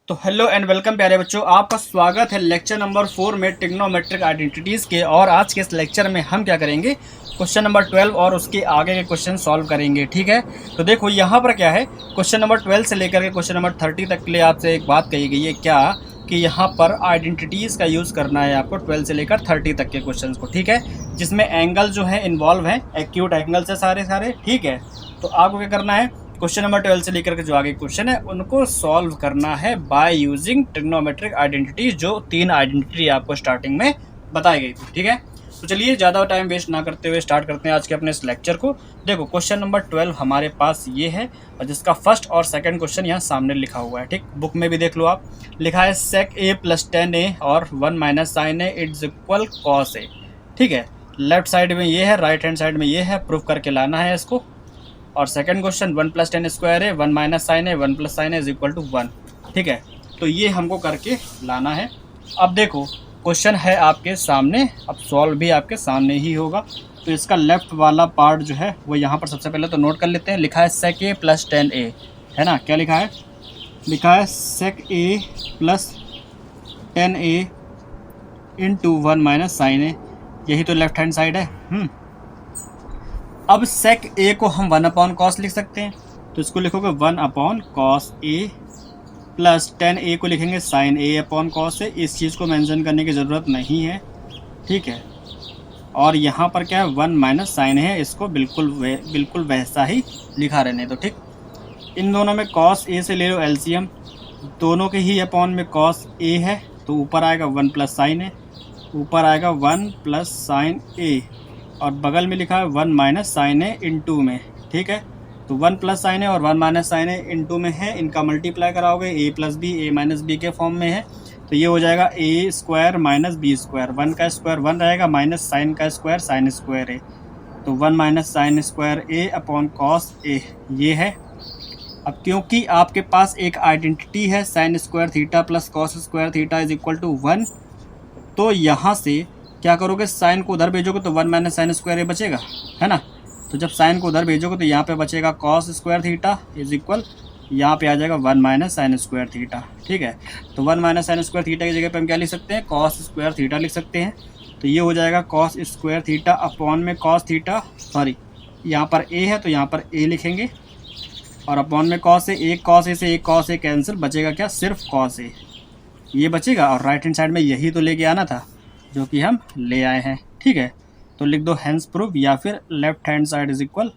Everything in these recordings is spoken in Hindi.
तो हेलो एंड वेलकम प्यारे बच्चों, आपका स्वागत है लेक्चर नंबर 4 में ट्रिग्नोमेट्रिक आइडेंटिटीज़ के। और आज के इस लेक्चर में हम क्या करेंगे, क्वेश्चन नंबर 12 और उसके आगे के क्वेश्चन सॉल्व करेंगे। ठीक है, तो देखो यहाँ पर क्या है, क्वेश्चन नंबर 12 से लेकर के क्वेश्चन नंबर 30 तक के लिए आपसे एक बात कही गई है क्या, कि यहाँ पर आइडेंटिटीज़ का यूज़ करना है आपको 12 से लेकर 30 तक के क्वेश्चन को। ठीक है, जिसमें एंगल जो है इन्वॉल्व है, एक्यूट एंगल्स है सारे। ठीक है, तो आपको क्या करना है, क्वेश्चन नंबर 12 से लेकर के जो आगे क्वेश्चन है उनको सॉल्व करना है बाय यूजिंग ट्रिग्नोमेट्रिक आइडेंटिटी, जो 3 आइडेंटिटी आपको स्टार्टिंग में बताई गई थी। ठीक है, तो चलिए ज़्यादा टाइम वेस्ट ना करते हुए स्टार्ट करते हैं आज के अपने इस लेक्चर को। देखो क्वेश्चन नंबर 12 हमारे पास ये है, और जिसका फर्स्ट और सेकंड क्वेश्चन यहाँ सामने लिखा हुआ है। ठीक, बुक में भी देख लो आप, लिखा है sec a + tan a और 1 - sin a is equal cos a। ठीक है, लेफ्ट साइड में ये है, राइट हैंड साइड में ये है, प्रूफ करके लाना है इसको। और सेकंड क्वेश्चन 1 + tan स्क्वायर है, 1 - sin a, 1 + sin a is equal to 1। ठीक है, तो ये हमको करके लाना है। अब देखो क्वेश्चन है आपके सामने, अब सॉल्व भी आपके सामने ही होगा। तो इसका लेफ्ट वाला पार्ट जो है वो यहाँ पर सबसे पहले तो नोट कर लेते हैं। लिखा है sec a + tan a, है ना। क्या लिखा है, लिखा है sec a + tan a into 1 - sin a, यही तो लेफ्ट हैंड साइड है। अब sec a को हम 1/cos लिख सकते हैं, तो इसको लिखोगे 1/cos a plus tan a को लिखेंगे sin a/cos a। इस चीज़ को मेंशन करने की ज़रूरत नहीं है। ठीक है, और यहाँ पर क्या है 1 - sin है, इसको बिल्कुल वैसा ही लिखा रहने दो। ठीक, इन दोनों में cos a से ले लो एलसीएम, दोनों के ही अपॉन में cos a है, तो ऊपर आएगा 1 + sin a, ऊपर आएगा 1 + sin a, और बगल में लिखा है 1 - sin a इंटू में। ठीक है, तो 1 + sin a और 1 - sin a इंटू में है, इनका मल्टीप्लाई कराओगे a + b, a - b के फॉर्म में है, तो ये हो जाएगा a² - b²। 1 का स्क्वायर 1 रहेगा, माइनस साइन का स्क्वायर sin स्क्वायर a, तो 1 - sin स्क्वायर a/cos a ये है। अब क्योंकि आपके पास एक आइडेंटिटी है sin square theta + cos square theta is equal to 1, तो यहाँ से क्या करोगे, साइन को उधर भेजोगे तो 1 - sin स्क्वायर a बचेगा, है ना। तो जब साइन को उधर भेजोगे तो यहाँ पे बचेगा cos square theta is equal, यहाँ पे आ जाएगा 1 - sin स्क्वायर थीटा। ठीक है, तो 1 - sin स्क्वायर थीटा की जगह पे हम क्या लिख सकते हैं, cos स्क्वायर थीटा लिख सकते हैं। तो ये हो जाएगा cos स्क्वायर थीटा अपॉन में cos थीटा, सॉरी यहाँ पर a है तो यहाँ पर a लिखेंगे, और अपॉन में cos a, एक cos a से एक cos a कैंसिल, बचेगा क्या, सिर्फ cos a ये बचेगा। और राइट हैंड साइड में यही तो लेके आना था जो कि हम ले आए हैं। ठीक है, तो लिख दो हैंस प्रूफ, या फिर left hand side is equal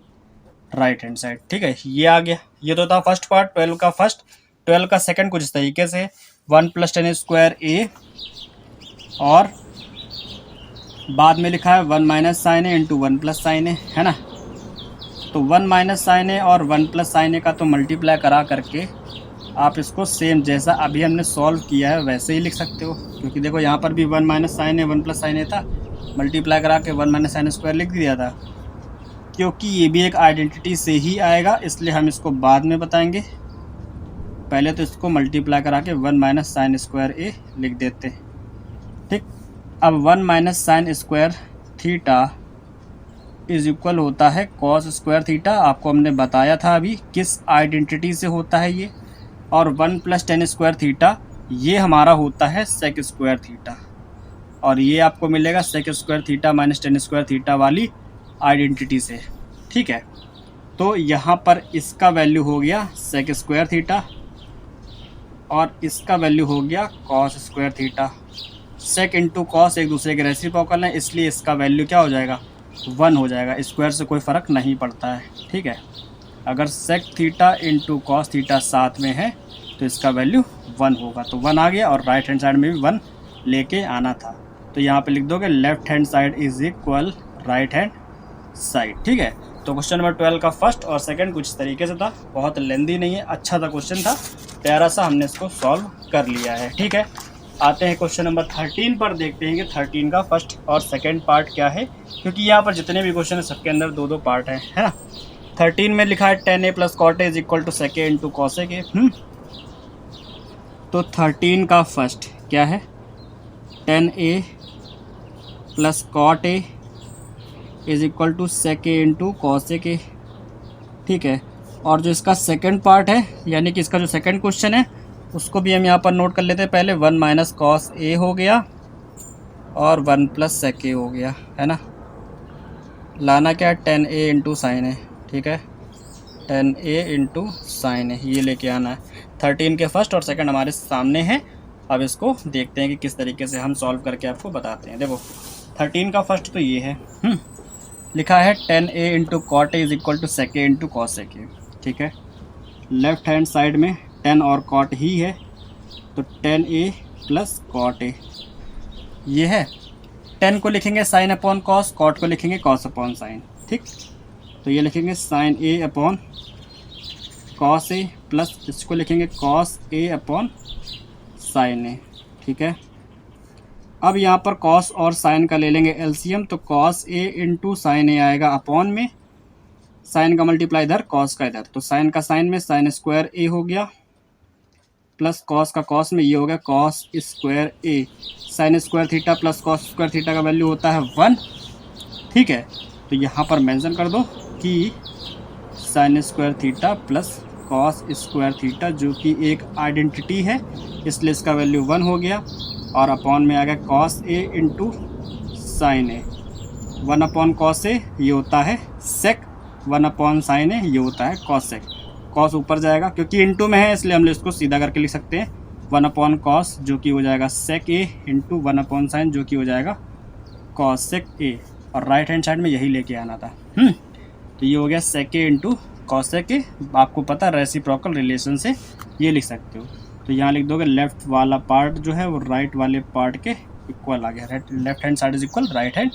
right hand side. ठीक है, ये आ गया। ये तो था फर्स्ट पार्ट 12 का फर्स्ट। 12 का सेकंड कुछ इस तरीके से 1 + tan स्क्वायर a, और बाद में लिखा है 1 - sin a into 1 + sin a, है ना। तो 1 - sin a और 1 + sin a का तो मल्टीप्लाई करा करके आप इसको सेम जैसा अभी हमने सॉल्व किया है वैसे ही लिख सकते हो, क्योंकि देखो यहाँ पर भी 1 - sin a 1 + sin a था, मल्टीप्लाई करा के 1 - sin स्क्वायर लिख दिया था। क्योंकि ये भी एक आइडेंटिटी से ही आएगा, इसलिए हम इसको बाद में बताएंगे, पहले तो इसको मल्टीप्लाई करा के 1 - sin स्क्वायर a लिख देते हैं। ठीक, अब 1 - sin square theta is equal होता है cos स्क्वायर थीटा। आपको हमने बताया था अभी किस आइडेंटिटी से होता है ये, और 1 + tan स्क्वायर थीटा ये हमारा होता है sec स्क्वायर थीटा, और ये आपको मिलेगा sec square theta - tan square theta वाली आइडेंटिटी से। ठीक है, तो यहाँ पर इसका वैल्यू हो गया sec स्क्वायर थीटा, और इसका वैल्यू हो गया cos square theta. sec into cos एक दूसरे के रेसिप्रोकल है, इसलिए इसका वैल्यू क्या हो जाएगा, 1 हो जाएगा। स्क्वायर से कोई फ़र्क नहीं पड़ता है। ठीक है, अगर sec theta into cos theta साथ में है तो इसका वैल्यू 1 होगा, तो 1 आ गया, और राइट हैंड साइड में भी 1 लेके आना था, तो यहाँ पे लिख दोगे left hand side is equal right hand side. ठीक है, तो क्वेश्चन नंबर 12 का फर्स्ट और सेकंड कुछ तरीके से था, बहुत लेंदी नहीं है, अच्छा था क्वेश्चन था, प्यारा सा, हमने इसको सॉल्व कर लिया है। ठीक है, आते हैं क्वेश्चन नंबर 13 पर, देखते हैं कि 13 का फर्स्ट और सेकंड पार्ट क्या है, क्योंकि यहाँ पर जितने भी क्वेश्चन है सबके अंदर 2-2 पार्ट है ना। 13 में लिखा है tan a + cot a is equal to sec a into cos a। तो 13 का फर्स्ट क्या है, tan a + cot a is equal to sec a into cos a। ठीक है, और जो इसका सेकंड पार्ट है, यानी कि इसका जो सेकंड क्वेश्चन है उसको भी हम यहाँ पर नोट कर लेते हैं। पहले 1 माइनस कॉस ए हो गया और 1 प्लस सेक ए हो गया, है ना। लाना क्या है, 10a इंटू साइन है, ठीक है, 10a इंटू साइन है, ये लेके आना है। 13 के फर्स्ट और सेकंड हमारे सामने है। अब इसको देखते हैं कि किस तरीके से हम सॉल्व करके आपको बताते हैं। देखो 13 का फर्स्ट तो ये है, लिखा है 10a into cot A is equal to sec A into cos sec A, ठीक है। लेफ्ट हैंड साइड में 10 और कॉट ही है, तो 10a प्लस कॉट ए ये है। 10 को लिखेंगे साइन अपॉन कॉस, कॉट को लिखेंगे कॉस अपॉन साइन, ठीक। तो ये लिखेंगे sign A upon cos A plus इसको लिखेंगे कॉस ए अपॉन साइन ए, ठीक है। अब यहाँ पर कॉस और साइन का ले लेंगे एलसीएम, तो कॉस ए इंटू साइन ए आएगा अपॉन में, साइन का मल्टीप्लाई इधर, कॉस का इधर, तो साइन का साइन में साइन स्क्वायर ए हो गया प्लस कॉस का कॉस में ये हो गया cos square A. Sine square theta plus cos square theta का वैल्यू होता है 1, ठीक है। तो यहाँ पर मेंशन कर दो कि sign square theta plus cos square theta जो कि एक आइडेंटिटी है, इसलिए इसका वैल्यू 1 हो गया और अपॉन में आ गया cos A into sine A. 1 upon cos A ये होता है सेक, 1 अपॉन साइन ए ये होता है कॉस सेक। कॉस ऊपर जाएगा क्योंकि इंटू में है इसलिए हम इसको सीधा करके लिख सकते हैं, 1 अपॉन कॉस जो कि हो जाएगा सेक ए इंटू 1 अपॉन साइन जो कि हो जाएगा कॉस सेक ए, और राइट हैंड साइड में यही लेके आना था। तो ये हो गया सेक ए इंटू कॉस सेक ए। आपको पता रेसिप्रोकल रिलेशन से ये लिख सकते हो। तो यहाँ लिख दोगे लेफ्ट वाला पार्ट जो है वो राइट वाले पार्ट के इक्वल आ गया, left hand side is equal right hand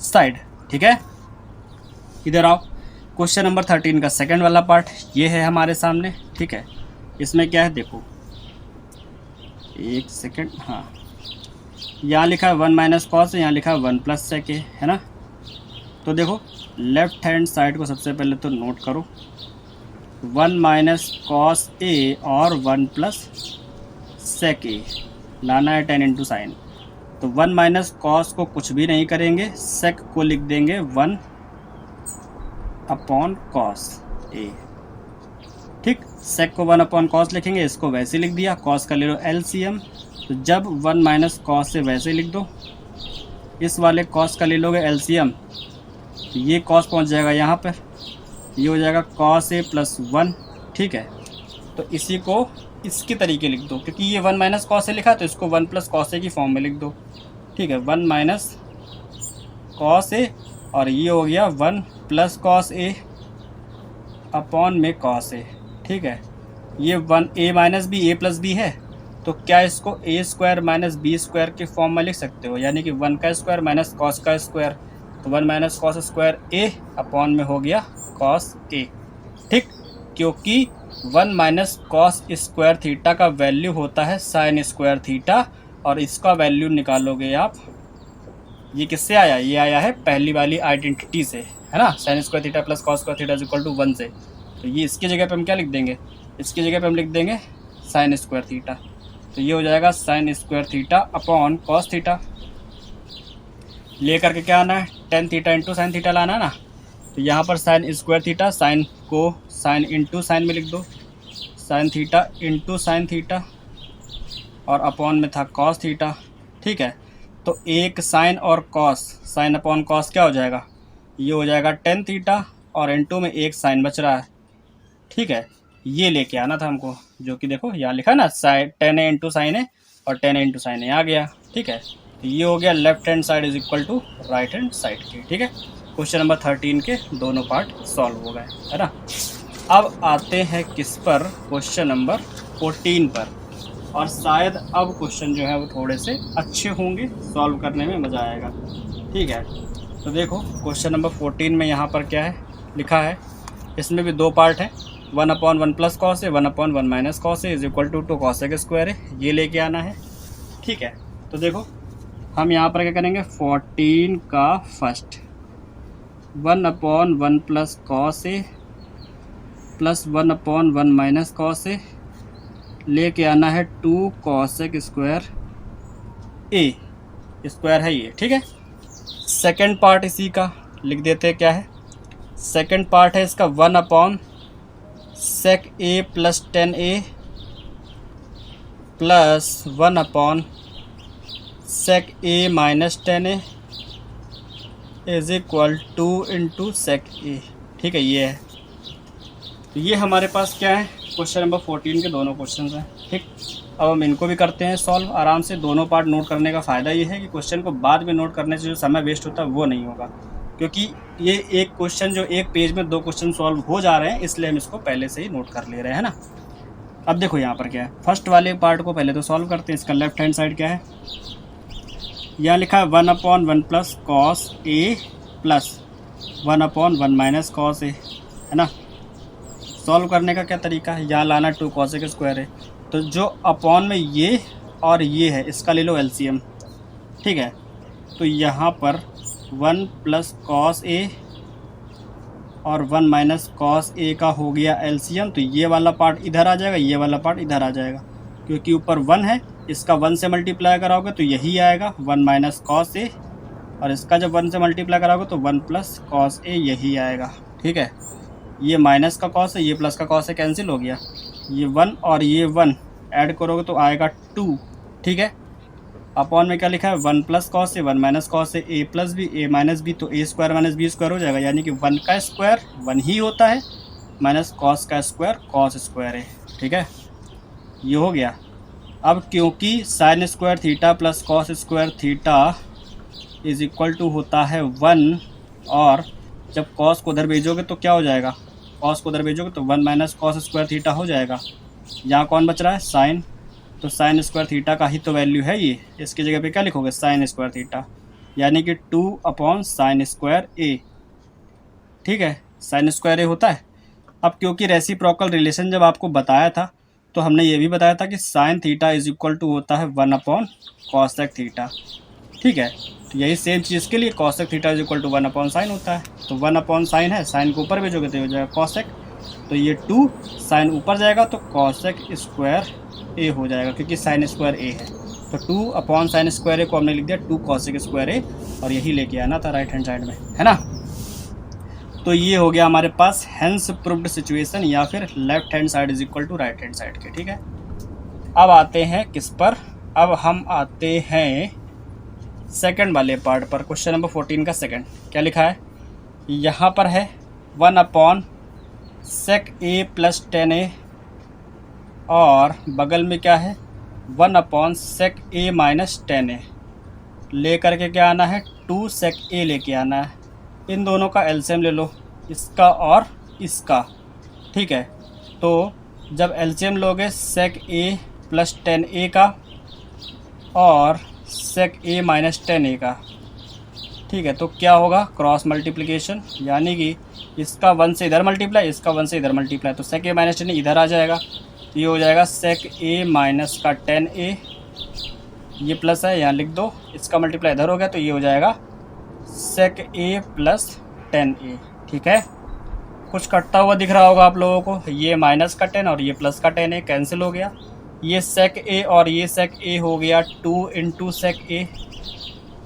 side, ठीक है। इधर आओ, क्वेश्चन नंबर 13 का सेकंड वाला पार्ट ये है हमारे सामने, ठीक है। इसमें क्या है देखो, एक सेकंड, हाँ, यहाँ लिखा है 1 माइनस कॉस, यहाँ लिखा है 1 प्लस सेक ए, है ना। तो देखो लेफ्ट हैंड साइड को सबसे पहले तो नोट करो, 1 माइनस कॉस ए और 1 प्लस सेक ए, लाना है 10 इंटू साइन। तो 1 माइनस कॉस को कुछ भी नहीं करेंगे, सेक को लिख देंगे 1 अपॉन कॉस ए, ठीक। सेक को 1 अपॉन कॉस लिखेंगे, इसको वैसे लिख दिया, कॉस का ले लो एलसीएम, तो जब 1 माइनस कॉस से वैसे लिख दो, इस वाले कॉस का ले लोगे एलसीएम, तो ये कॉस पहुंच जाएगा यहाँ पर, ये हो जाएगा कॉस ए प्लस 1, ठीक है। तो इसी को इसके तरीके लिख दो, क्योंकि ये 1 माइनस कॉस ए लिखा तो इसको 1 प्लस कॉस ए की फॉर्म में लिख दो, ठीक है। 1 माइनस कॉस ए और ये हो गया 1 प्लस कॉस ए अपॉन में कॉस ए, ठीक है। ये 1 ए माइनस बी, ए प्लस बी है, तो क्या इसको ए स्क्वायर माइनस बी स्क्वायर के फॉर्म में लिख सकते हो, यानी कि 1 का स्क्वायर माइनस कॉस का स्क्वायर, तो 1 minus cos square A upon में हो गया कॉस ए, ठीक। क्योंकि 1 माइनस कॉस स्क्वायर थीटा का वैल्यू होता है साइन स्क्वायर थीटा, और इसका वैल्यू निकालोगे आप, ये किससे आया, ये आया है पहली वाली आइडेंटिटी से, है ना, sine square theta plus cos square theta is equal to 1 से। तो ये इसकी जगह पे हम क्या लिख देंगे, इसकी जगह पे हम लिख देंगे साइन स्क्वायर थीटा, तो ये हो जाएगा sign square theta upon cos theta. ले करके क्या आना है, tan theta into sine theta लाना है ना, तो यहाँ पर साइन स्क्वायर थीटा, साइन को साइन इंटू साइन में लिख दो, sine theta into sine theta, और अपॉन में था कॉस थीटा, ठीक है। तो एक साइन और कॉस, साइन अपॉन कॉस क्या हो जाएगा, ये हो जाएगा टेन थीटा, और इंटू में एक साइन बच रहा है, ठीक है। ये लेके आना था हमको, जो कि देखो यहाँ लिखा ना, साइन 10 इंटू साइन है और 10 इंटू साइन आ गया, ठीक है। तो ये हो गया left hand side is equal to right hand side के, ठीक है। क्वेश्चन नंबर 13 के दोनों पार्ट सॉल्व हो गए, है ना। अब आते हैं किस पर, क्वेश्चन नंबर 14 पर, और शायद अब क्वेश्चन जो है वो थोड़े से अच्छे होंगे, सॉल्व करने में मज़ा आएगा, ठीक है। तो देखो क्वेश्चन नंबर 14 में यहाँ पर क्या है लिखा है, इसमें भी दो पार्ट है, 1 अपॉन 1 प्लस कॉस है, 1 अपॉन 1 माइनस कॉस है इज इक्वल टू 2 कॉस के स्क्वायर है, ये लेके आना है, ठीक है। तो देखो हम यहाँ पर क्या करेंगे, 14 का फर्स्ट 1 अपॉन 1 प्लस कॉस ए प्लस 1 अपॉन 1 माइनस कॉस ए लेके आना है 2 कॉसेक स्क्वायर ए, स्क्वायर है ये, ठीक है। सेकंड पार्ट इसी का लिख देते हैं, क्या है सेकंड पार्ट है इसका, 1 upon sec A plus 10 A plus 1 upon sec A minus 10a is equal to into sec A. ठीक है, ये है। तो ये हमारे पास क्या है, क्वेश्चन नंबर 14 के दोनों क्वेश्चन हैं। ठीक, अब हम इनको भी करते हैं सॉल्व आराम से। दोनों पार्ट नोट करने का फ़ायदा ये है कि क्वेश्चन को बाद में नोट करने से जो समय वेस्ट होता है वो नहीं होगा, क्योंकि ये एक क्वेश्चन जो एक पेज में 2 क्वेश्चन सॉल्व हो जा रहे हैं, इसलिए हम इसको पहले से ही नोट कर ले रहे हैं ना। अब देखो यहाँ पर क्या है, फर्स्ट वाले पार्ट को पहले तो सॉल्व करते हैं। इसका लेफ्ट हैंड साइड क्या है, यहाँ लिखा है 1 अपॉन 1 प्लस कॉस ए प्लस 1 अपॉन 1 माइनस कॉस ए, है ना। सॉल्व करने का क्या तरीका है, यहाँ लाना 2 कॉसेक स्क्वायर है, तो जो अपॉन में ये और ये है इसका ले लो एलसीएम। ठीक है, तो यहाँ पर 1 प्लस कॉस ए और 1 माइनस कॉस ए का हो गया एलसीएम। तो ये वाला पार्ट इधर आ जाएगा, ये वाला पार्ट इधर आ जाएगा, क्योंकि ऊपर 1 है, इसका 1 से मल्टीप्लाई कराओगे तो यही आएगा 1 माइनस कॉस ए, और इसका जब 1 से मल्टीप्लाई कराओगे तो 1 प्लस कॉस ए यही आएगा। ठीक है, ये माइनस का कॉस है, ये प्लस का कॉस है, कैंसिल हो गया। ये 1 और ये 1 ऐड करोगे तो आएगा 2। ठीक है, अपॉन में क्या लिखा है, 1 plus cos A 1 minus cos A, A plus B A minus B, तो ए स्क्वायर माइनस बी स्क्वायर हो जाएगा, यानी कि 1 का स्क्वायर 1 ही होता है, माइनस कॉस का स्क्वायर कॉस स्क्वायर है। ठीक है, ये हो गया। अब क्योंकि sine square theta plus cos square theta is equal to होता है 1, और जब कॉस को उधर भेजोगे तो क्या हो जाएगा, कॉस को उधर भेजोगे तो 1 माइनस कॉस स्क्वायर थीटा हो जाएगा। यहाँ कौन बच रहा है, साइन, तो साइन स्क्वायर थीटा का ही तो वैल्यू है ये, इसकी जगह पे क्या लिखोगे, साइन स्क्वायर थीटा, यानी कि 2 अपॉन साइन स्क्वायर ए। ठीक है, साइन स्क्वायर ए होता है। अब क्योंकि रेसिप्रोकल रिलेशन जब आपको बताया था तो हमने ये भी बताया था कि sine theta is equal to होता है 1 अपॉन कॉसेक थीटा। ठीक है, तो यही सेम चीज़ के लिए cosec theta is equal to 1 upon sine होता है। तो 1 अपॉन साइन है, साइन को ऊपर भेजोगे तो ये हो जाएगा कॉसेक, तो ये 2 साइन ऊपर जाएगा तो कॉसेक स्क्वायर ए हो जाएगा, क्योंकि साइन स्क्वायर ए है। तो 2 अपॉन साइन स्क्वायर ए को हमने लिख दिया 2 कॉसेक स्क्वायर ए, और यही लेके आना था राइट हैंड साइड में, है ना। तो ये हो गया हमारे पास हेंस प्रूव्ड सिचुएशन, या फिर left hand side is equal to right hand side के। ठीक है, अब आते हैं किस पर, अब हम आते हैं सेकंड वाले पार्ट पर। क्वेश्चन नंबर 14 का सेकंड क्या लिखा है, यहाँ पर है 1 upon sec A plus 10a, और बगल में क्या है 1 upon sec A minus 10a। ले करके क्या आना है, 2 सेक ए लेके आना है। इन दोनों का एलसीएम ले लो, इसका और इसका। ठीक है, तो जब एलसीएम लोगे सेक ए प्लस 10a का और सेक ए माइनस 10a का, ठीक है, तो क्या होगा, क्रॉस मल्टीप्लिकेशन, यानी कि इसका 1 से इधर मल्टीप्लाई, इसका 1 से इधर मल्टीप्लाई, तो सेक ए माइनस 10a इधर आ जाएगा, ये हो जाएगा सेक ए माइनस का 10a, ये प्लस है यहाँ लिख दो, इसका मल्टीप्लाई इधर हो गया तो ये हो जाएगा सेक ए प्लस 10a। ठीक है, कुछ कटता हुआ दिख रहा होगा आप लोगों को, ये माइनस का 10 और ये प्लस का 10a कैंसिल हो गया, ये सेक ए और ये सेक ए हो गया 2 इंटू सेक ए।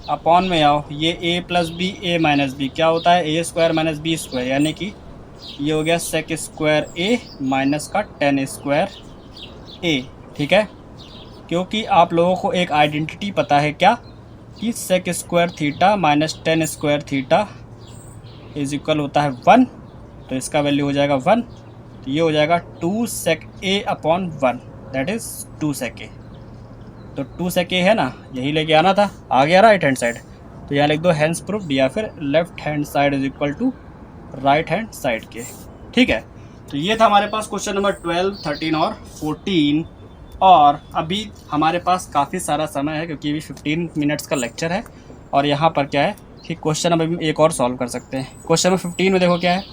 अपॉन में आओ, ये a plus B A minus B क्या होता है, A square minus B square, यानी कि ये हो गया सेक स्क्वायर ए माइनस का 10 स्क्वायर ए। ठीक है, क्योंकि आप लोगों को एक आइडेंटिटी पता है क्या, कि sec square theta minus 10 square theta is equal होता है 1, तो इसका वैल्यू हो जाएगा 1, तो ये हो जाएगा 2 सेक ए अपॉन 1, दैट इज़ 2 सेक ए। तो 2 सेक ए है ना, यही लेके आना था, आ गया राइट हैंड साइड, तो यहाँ लिख दो हेंस प्रूफ्ड, या फिर left hand side is equal to right hand side के। ठीक है, तो ये था हमारे पास क्वेश्चन नंबर 12, 13 और 14, और अभी हमारे पास काफ़ी सारा समय है क्योंकि अभी 15 मिनट्स का लेक्चर है, और यहाँ पर क्या है कि क्वेश्चन अब हम एक और सॉल्व कर सकते हैं। क्वेश्चन नंबर 15 में देखो क्या है,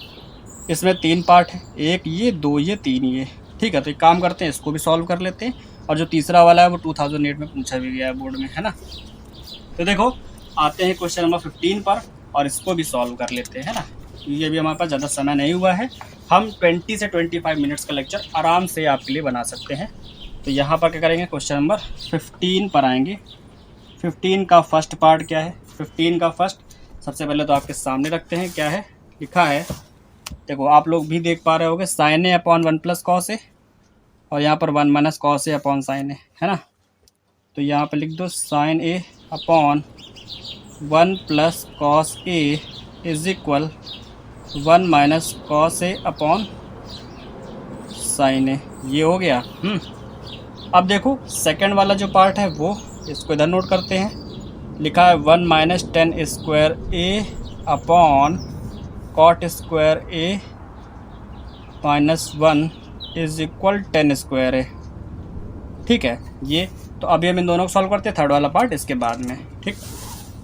इसमें 3 पार्ट है, एक ये, 2 ये, 3 ये। ठीक है, तो एक काम करते हैं, इसको भी सॉल्व कर लेते हैं, और जो तीसरा वाला है वो 2008 में पूछा भी गया है बोर्ड में, है ना। तो देखो आते हैं क्वेश्चन नंबर 15 पर, और इसको भी सॉल्व कर लेते हैं, है ना। ये भी हमारे पास ज़्यादा समय नहीं हुआ है, हम 20 से 25 मिनट्स का लेक्चर आराम से आपके लिए बना सकते हैं। तो यहाँ पर क्या करेंगे, क्वेश्चन नंबर 15 पर आएंगे। 15 का फर्स्ट पार्ट क्या है, 15 का फर्स्ट सबसे पहले तो आपके सामने रखते हैं, क्या है लिखा है, देखो आप लोग भी देख पा रहे होगे, sine A upon 1 plus cos A, और यहाँ पर 1 minus cos A upon sine A, है ना। तो यहाँ पर लिख दो sine A upon 1 plus cos A is equal 1 minus cos A upon sine A. ये हो गया। अब देखो सेकंड वाला जो पार्ट है वो इसको इधर नोट करते हैं। लिखा है 1 minus ten square A upon cot square A minus 1 is equal 10 square A. ठीक है, ये तो अभी हम इन दोनों को सॉल्व करते हैं, थर्ड वाला पार्ट इसके बाद में। ठीक,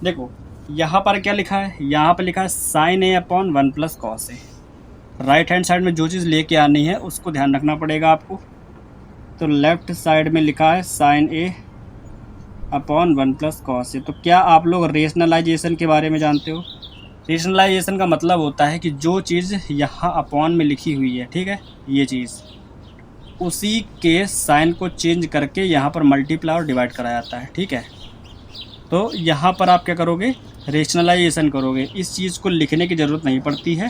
देखो यहाँ पर क्या लिखा है, यहाँ पर लिखा है sign A upon 1 plus cos A. Right hand side में जो चीज़ लेके आनी है उसको ध्यान रखना पड़ेगा आपको। तो लेफ्ट साइड में लिखा है sign A upon 1 plus cos ए। तो क्या आप लोग रेशनलाइजेशन के बारे में जानते हो? रेशनलाइजेशन का मतलब होता है कि जो चीज़ यहाँ अपॉन में लिखी हुई है, ठीक है, ये चीज़ उसी के साइन को चेंज करके यहाँ पर मल्टीप्लाई और डिवाइड करा जाता है। ठीक है, तो यहाँ पर आप क्या करोगे, रेशनलाइजेशन करोगे। इस चीज़ को लिखने की ज़रूरत नहीं पड़ती है,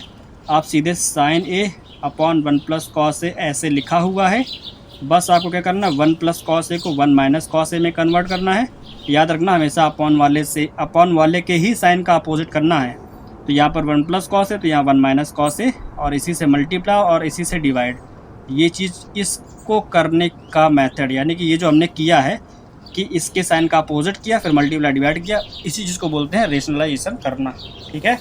आप सीधे sign A upon 1 plus cos ए ऐसे लिखा हुआ है, बस आपको क्या करना है 1 प्लस कॉस ए को 1 माइनस कॉस ए में कन्वर्ट करना है। याद रखना हमेशा अपॉन वाले के ही साइन का अपोजिट करना है। तो यहाँ पर 1 प्लस कॉस ए तो यहाँ 1 माइनस कॉस ए, और इसी से मल्टीप्लाई और इसी से डिवाइड। ये चीज़ इसको करने का मेथड, यानी कि ये जो हमने किया है कि इसके साइन का अपोजिट किया फिर मल्टीप्लाई डिवाइड किया, इसी चीज़ को बोलते हैं रेशनलाइजेशन करना। ठीक है,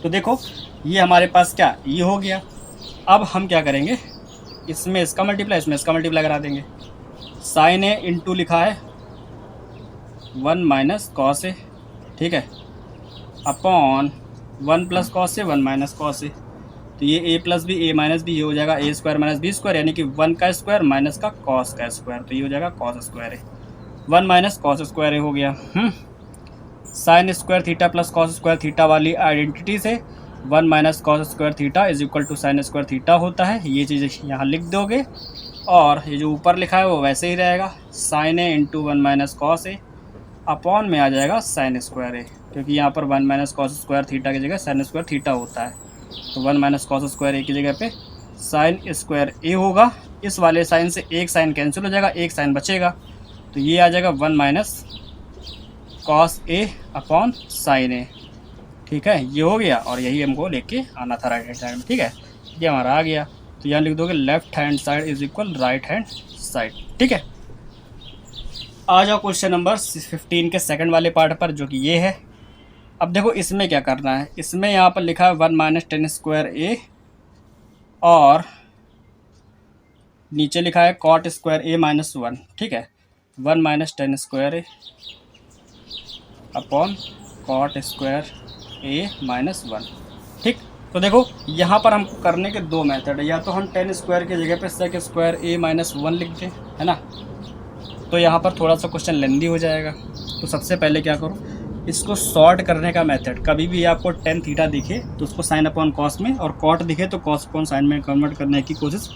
तो देखो ये हमारे पास क्या ये हो गया। अब हम क्या करेंगे, इसमें इसका मल्टीप्लाई इसमें इसका मल्टीप्लाई करा देंगे। साइन ए इंटू लिखा है 1 माइनस कॉस ए, ठीक है, अपॉन 1 प्लस कॉस ए 1 माइनस कॉस ए। तो ये ए plus B A minus B, ये हो जाएगा ए स्क्वायर माइनस बी स्क्वायर, यानी कि 1 का स्क्वायर माइनस का कॉस का स्क्वायर, तो ये हो जाएगा कॉस स्क्वायर ए। 1 माइनस कॉस स्क्वायर ए हो गया। Sign square theta plus cos square theta वाली आइडेंटिटी से 1 minus cos square theta is equal to sign square theta होता है। ये चीज़ यहाँ लिख दोगे, और ये जो ऊपर लिखा है वो वैसे ही रहेगा, sign A into 1 minus cos A upon में आ जाएगा साइन स्क्वायर ए, क्योंकि यहाँ पर 1 माइनस कॉस स्क्वायर थीटा की जगह साइन स्क्वायर थीटा होता है। तो 1 माइनस कॉस स्क्वायर ए की जगह पे साइन स्क्वायर ए होगा। इस वाले साइन से एक साइन कैंसिल हो जाएगा, एक साइन बचेगा, तो ये आ जाएगा 1 minus cos A upon sine ए। ठीक है, ये हो गया, और यही हमको लेके आना था राइट हैंड साइड में। ठीक है, ये हमारा आ गया। तो यहाँ लिख दोगे left hand side is equal right hand side. ठीक है, आ जाओ क्वेश्चन नंबर 15 के सेकंड वाले पार्ट पर, जो कि ये है। अब देखो इसमें क्या करना है, इसमें यहाँ पर लिखा है 1 माइनस टेन स्क्वायर ए, और नीचे लिखा है कॉट स्क्वायर ए माइनस 1। ठीक है, 1 minus ten square A upon cot square A minus 1। ठीक, तो देखो यहाँ पर हम करने के दो मेथड है, या तो हम 10 स्क्वायर की जगह पे सेक स्क्वायर ए माइनस 1 लिख दें, है ना, तो यहाँ पर थोड़ा सा क्वेश्चन लेंदी हो जाएगा। तो सबसे पहले क्या करो, इसको सॉर्ट करने का मेथड, कभी भी आपको टेन थीटा दिखे तो उसको साइन अपॉन कॉस में, और कॉट दिखे तो कॉस अपॉन साइन में कन्वर्ट करने की कोशिश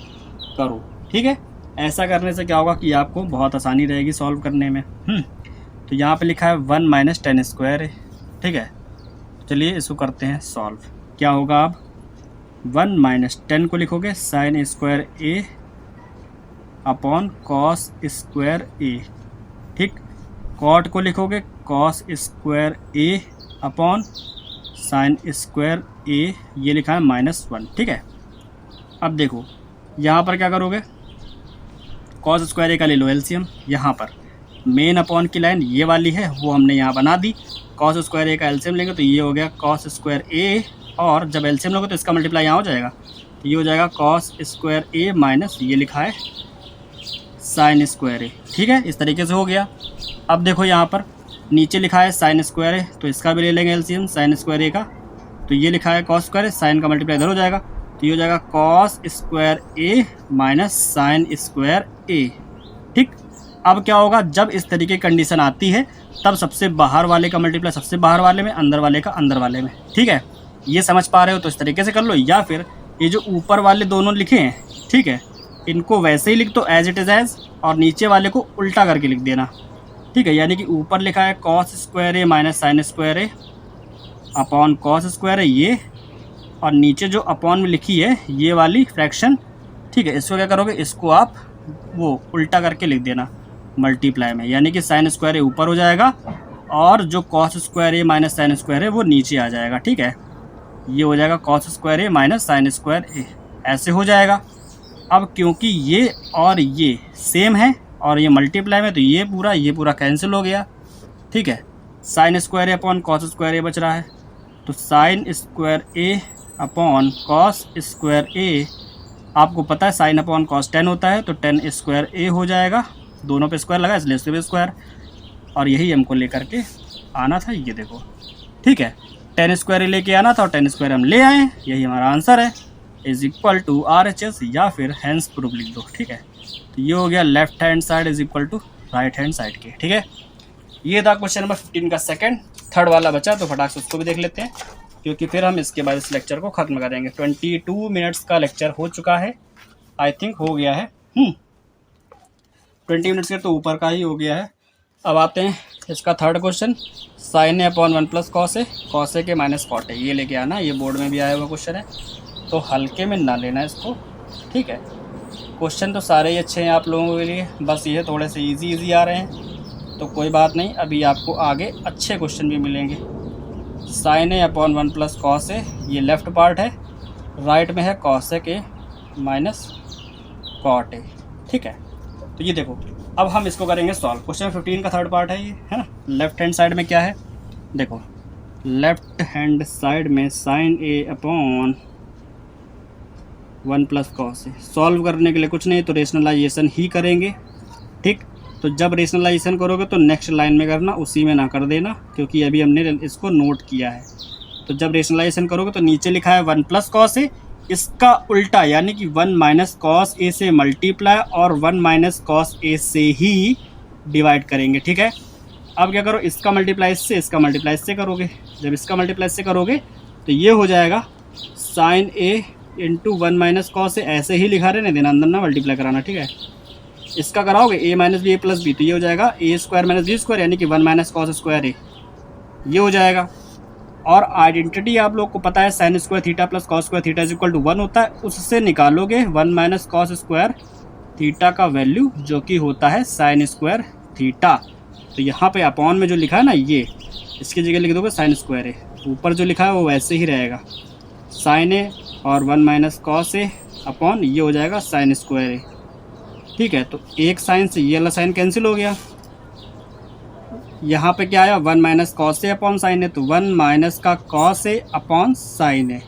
करो। ठीक है, ऐसा करने से क्या होगा कि आपको बहुत आसानी रहेगी सॉल्व करने में। तो यहाँ पे लिखा है 1 माइनस टेन स्क्वायर है। ठीक है, चलिए इसको करते हैं सॉल्व। क्या होगा, अब 1 माइनस 10 को लिखोगे sine square A upon cos square A. ठीक, कॉट को लिखोगे cos square A upon sine square ए, ये लिखा है -1। ठीक है, अब देखो यहाँ पर क्या करोगे, कॉस स्क्वायर ए का ले लो एलसीएम। यहाँ पर मेन अपॉन की लाइन ये वाली है वो हमने यहाँ बना दी। कॉस स्क्वायर ए का एलसीएम लेंगे तो ये हो गया कॉस स्क्वायर ए, और जब एलसीएम लोगे तो इसका मल्टीप्लाई यहाँ हो जाएगा, तो ये हो जाएगा कॉस स्क्वायर ए माइनस ये लिखा है साइन स्क्वायर ए। ठीक है, इस तरीके से हो गया। अब देखो यहाँ पर नीचे लिखा है साइन स्क्वायर ए, तो इसका भी ले लेंगे एलसीएम साइन स्क्वायर ए का, तो ये लिखा है कॉस स्क्वायर ए, साइन का मल्टीप्लाई इधर हो जाएगा, तो ये हो जाएगा cos square A minus sine square A. ठीक, अब क्या होगा, जब इस तरीके की कंडीशन आती है तब सबसे बाहर वाले का मल्टीप्लाई सबसे बाहर वाले में, अंदर वाले का अंदर वाले में। ठीक है, ये समझ पा रहे हो तो इस तरीके से कर लो, या फिर ये जो ऊपर वाले दोनों लिखे हैं, ठीक है, इनको वैसे ही लिख दो एज इट इज़ एज, और नीचे वाले को उल्टा करके लिख देना। ठीक है, यानी कि ऊपर लिखा है cos square A minus sine square A upon cos square है ये, और नीचे जो अपॉन में लिखी है ये वाली फ्रैक्शन। ठीक है, इसको क्या करोगे, इसको आप वो उल्टा करके लिख देना मल्टीप्लाई में, यानी कि साइन स्क्वायर ए ऊपर हो जाएगा और जो cos square A minus sine square ए वो नीचे आ जाएगा। ठीक है, ये हो जाएगा cos square A minus sine square ए, ऐसे हो जाएगा। अब क्योंकि ये और ये सेम है और ये मल्टीप्लाई में, तो ये पूरा कैंसिल हो गया। ठीक है, sine square A upon cos square ए बच रहा है, तो sine square A upon cos square ए, आपको पता है साइन अपॉन कॉस 10 होता है, तो 10 स्क्वायर ए हो जाएगा, दोनों पे स्क्वायर लगा इसलिए इसके भी स्क्वायर, और यही हमको लेकर के आना था, ये देखो। ठीक है, 10 स्क्वायर ए लेके आना था और 10 स्क्वायर हम ले आए, यही हमारा आंसर है, इज इक्वल टू RHS या फिर हैंस प्रूफ लिख दो। ठीक है, तो ये हो गया left hand side is equal to right hand side के। ठीक है, ये था क्वेश्चन नंबर 15 का सेकंड। थर्ड वाला बचा तो फटाक से उसको भी देख लेते हैं, क्योंकि फिर हम इसके बाद इस लेक्चर को ख़त्म करेंगे। 22 मिनट्स का लेक्चर हो चुका है, आई थिंक हो गया है। 20 मिनट्स के तो ऊपर का ही हो गया है। अब आते हैं इसका third question, sign A upon 1 plus cos ए के माइनस कॉट ए, ये लेके आना, ये बोर्ड में भी आया हुआ क्वेश्चन है, तो हल्के में ना लेना इसको। ठीक है, क्वेश्चन तो सारे ही अच्छे हैं आप लोगों के लिए, बस ये थोड़े से इजी आ रहे हैं, तो कोई बात नहीं, अभी आपको आगे अच्छे क्वेश्चन भी मिलेंगे। Sign A upon 1 plus cos ए, ये लेफ्ट पार्ट है, राइट में है कॉस ए के माइनस कॉट ए। ठीक है, तो ये देखो, अब हम इसको करेंगे सॉल्व। क्वेश्चन 15 का थर्ड पार्ट है ये, है ना। लेफ्ट हैंड साइड में क्या है, देखो लेफ्ट हैंड साइड में sign A upon 1 plus cos A, solve करने के लिए कुछ नहीं तो रेशनलाइजेशन ही करेंगे। ठीक, तो जब रेशनलाइजेशन करोगे तो नेक्स्ट लाइन में करना, उसी में ना कर देना, क्योंकि अभी हमने इसको नोट किया है। तो जब रेशनलाइजेशन करोगे तो नीचे लिखा है 1 प्लस कॉस ए, इसका उल्टा यानी कि 1 माइनस कॉस ए से मल्टीप्लाई और 1 माइनस कॉस ए से ही डिवाइड करेंगे। ठीक है, अब क्या करो, इसका मल्टीप्लाई इससे, इसका मल्टीप्लाई इससे करोगे। जब इसका मल्टीप्लाई इससे करोगे तो ये हो जाएगा साइन ए इंटू 1 माइनस कॉस ए, ऐसे ही लिखा रहने देना, अंदर ना मल्टीप्लाई कराना। ठीक है, इसका कराओगे ए माइनस बी ए प्लस बी, तो ये हो जाएगा ए स्क्वायर माइनस बी स्क्वायर, यानी कि 1 माइनस कॉस स्क्वायर ए, ये हो जाएगा। और आइडेंटिटी आप लोग को पता है sine square theta plus cos square theta is equal to 1 होता है, उससे निकालोगे 1 माइनस कॉस स्क्वायर थीटा का वैल्यू, जो कि होता है साइन स्क्वायर थीटा। तो यहाँ पे अपॉन में जो लिखा है ना, ये इसकी जगह लिख दोगे साइन स्क्वायर ए, ऊपर जो लिखा है वो वैसे ही रहेगा, साइन ए और 1 माइनस कॉस ए अपॉन ये हो जाएगा साइन स्क्वायर ए। ठीक है, तो एक साइन से ये वाला साइन कैंसिल हो गया, यहाँ पे क्या आया 1 minus cos A upon sine ए, तो 1 माइनस का cos A upon sine A.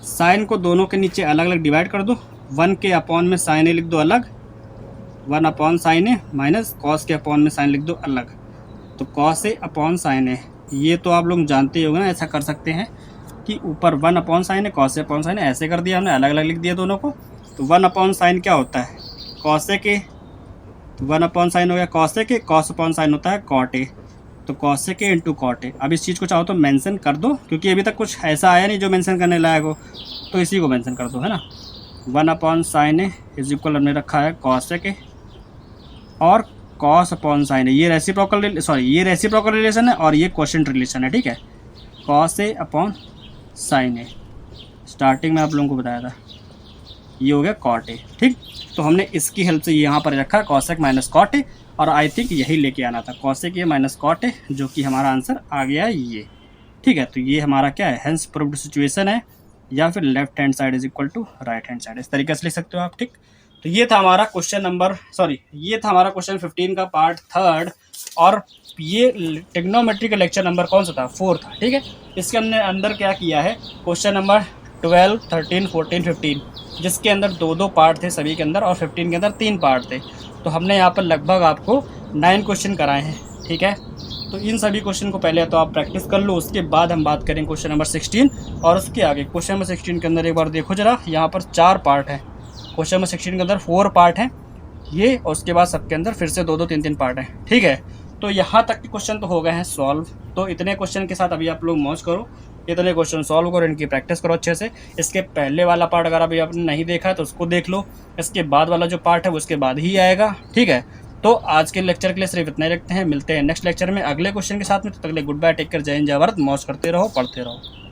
Sign को दोनों के नीचे अलग अलग डिवाइड कर दो, 1 के अपॉन में साइन ए लिख दो अलग, 1 अपॉन साइन ए माइनस कॉस के अपॉन में साइन लिख दो अलग, तो cos A upon sine A. ये तो आप लोग जानते ही होंगे ना, ऐसा कर सकते हैं कि ऊपर 1 upon sine A cos A upon sine ए, ऐसे कर दिया हमने, अलग अलग लिख दिया दोनों को। तो 1 अपॉन साइन क्या होता है, कॉस ए के, तो 1 अपॉन साइन हो गया कॉस ए के, कॉस अपॉन साइन होता है कॉट ए, तो कॉस ए के इंटू कॉट ए। अब इस चीज़ को चाहो तो मेंशन कर दो, क्योंकि अभी तक कुछ ऐसा आया नहीं जो मेंशन करने लायक हो, तो इसी को मेंशन कर दो, है ना। 1 upon sine A is equal हमने रखा है कॉस ए के, और कॉस अपॉन साइन ए, ये रेसिप्रोकल रिलेशन है और ये क्वोशिएंट रिलेशन है। ठीक है, cos A upon sine A, starting में आप लोगों को बताया था, ये हो गया कॉट ए। ठीक, तो हमने इसकी हेल्प से यहाँ पर रखा कॉसेक माइनस कॉट ए, और आई थिंक यही लेके आना था cosec A minus cot A, जो कि हमारा आंसर आ गया है ये। ठीक है, तो ये हमारा क्या है, हेंस प्रूव्ड सिचुएशन है, या फिर left hand side is equal to right hand side, इस तरीके से लिख सकते हो आप। ठीक, तो ये था हमारा क्वेश्चन 15 का पार्ट थर्ड, और ये ट्रिग्नोमेट्री का लेक्चर नंबर कौन सा था, 4 था। ठीक है, इसके हमने अंदर क्या किया है, क्वेश्चन नंबर 12, 13, 14, 15, जिसके अंदर 2-2 पार्ट थे सभी के अंदर, और 15 के अंदर 3 पार्ट थे। तो हमने यहाँ पर लगभग आपको 9 क्वेश्चन कराए हैं। ठीक है, तो इन सभी क्वेश्चन को पहले तो आप प्रैक्टिस कर लो, उसके बाद हम बात करेंगे क्वेश्चन नंबर 16 और उसके आगे। क्वेश्चन नंबर 16 के अंदर एक बार देखो जरा, यहाँ पर 4 पार्ट हैं। क्वेश्चन नंबर 16 के अंदर 4 पार्ट हैं ये, और उसके बाद सबके अंदर फिर से 2-2, 3-3 पार्ट हैं। ठीक है, तो यहाँ तक के क्वेश्चन तो हो गए हैं सॉल्व। तो इतने क्वेश्चन के साथ अभी आप लोग मौज करो, इतने क्वेश्चन सॉल्व करो, इनकी प्रैक्टिस करो अच्छे से। इसके पहले वाला पार्ट अगर अभी आपने नहीं देखा है तो उसको देख लो, इसके बाद वाला जो पार्ट है वो उसके बाद ही आएगा। ठीक है, तो आज के लेक्चर के लिए सिर्फ इतना ही रखते हैं, मिलते हैं नेक्स्ट लेक्चर में अगले क्वेश्चन के साथ में। तब तक के लिए गुड बाय, टेक केयर, जय हिंद, जय भारत, मौज करते रहो, पढ़ते रहो।